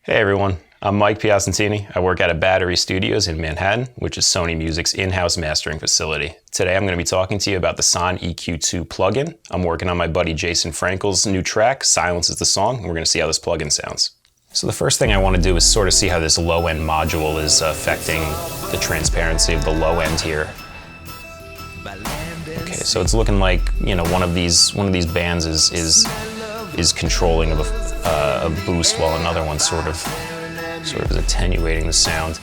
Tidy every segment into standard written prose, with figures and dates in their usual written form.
Hey everyone, I'm Mike Piacentini. I work out at Battery Studios in Manhattan, which is Sony Music's in-house mastering facility. Today I'm going to be talking to you about the SonEQ 2 plugin. I'm working on my buddy Jason Frankel's new track, Silence is the Song, and we're going to see how this plugin sounds. So the first thing I want to do is sort of see how this low-end module is affecting the transparency of the low end here. Okay, so it's looking like, you know, one of these bands is controlling of a boost while another one sort of is attenuating the sound.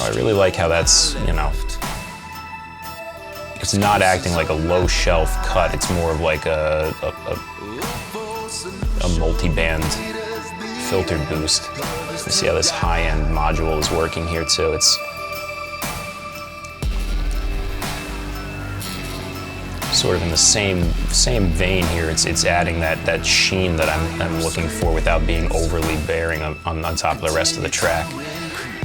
I really like how that's, you know, it's not acting like a low shelf cut. It's more of like a multi-band filtered boost. You see how this high-end module is working here too. It's sort of in the same vein here. It's adding that sheen that I'm looking for without being overly bearing on top of the rest of the track.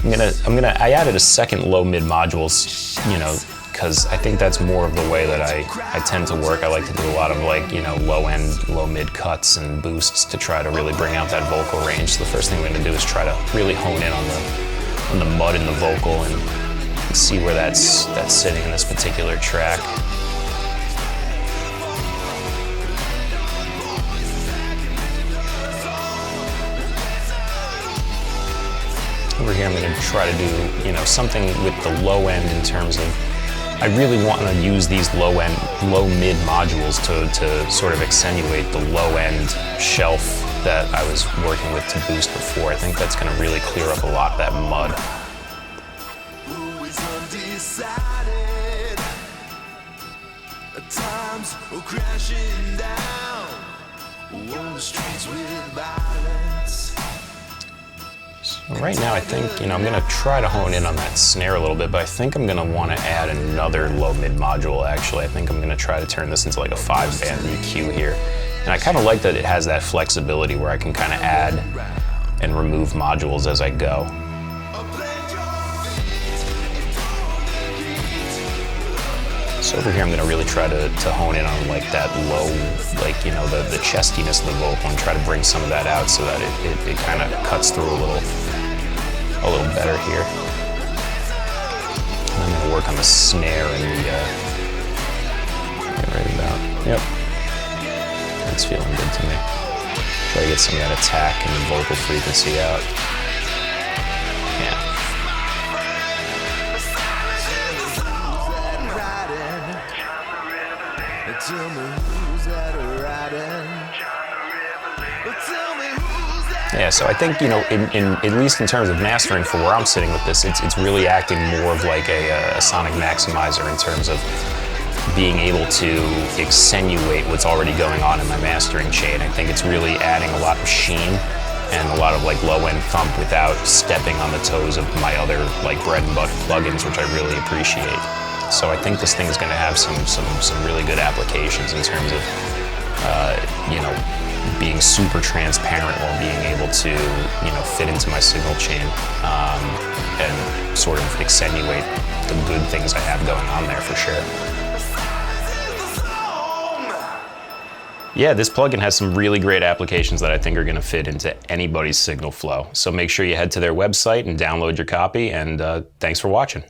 I added a second low mid modules, you know, because I think that's more of the way that I tend to work. I like to do a lot of, like, you know, low end, low mid cuts and boosts to try to really bring out that vocal range. So the first thing I'm going to do is try to really hone in on the mud in the vocal and see where that's sitting in this particular track. Over here I'm going to try to do, you know, something with the low end in terms of, I really want to use these low mid modules to sort of accentuate the low end shelf that I was working with to boost before. I think that's going to really clear up a lot of that mud. So right now I think, you know, I'm going to try to hone in on that snare a little bit, but I think I'm going to want to add another low mid module actually. I think I'm going to try to turn this into like a 5-band EQ here. And I kind of like that it has that flexibility where I can kind of add and remove modules as I go. So over here I'm going to really try to hone in on like that low, like, you know, the chestiness of the vocal and try to bring some of that out so that it kind of cuts through a little better here. And I'm going to work on the snare and right about, yep, that's feeling good to me. Try to get some of that attack and the vocal frequency out. Yeah. Yeah, so I think, you know, at least in terms of mastering for where I'm sitting with this, it's really acting more of like a sonic maximizer in terms of being able to accentuate what's already going on in my mastering chain. I think it's really adding a lot of sheen and a lot of like low-end thump without stepping on the toes of my other like bread and butter plugins, which I really appreciate. So I think this thing is going to have some really good applications in terms of, you know, being super transparent while being able to, you know, fit into my signal chain and sort of accentuate the good things I have going on there for sure. Yeah, this plugin has some really great applications that I think are going to fit into anybody's signal flow. So make sure you head to their website and download your copy, and thanks for watching.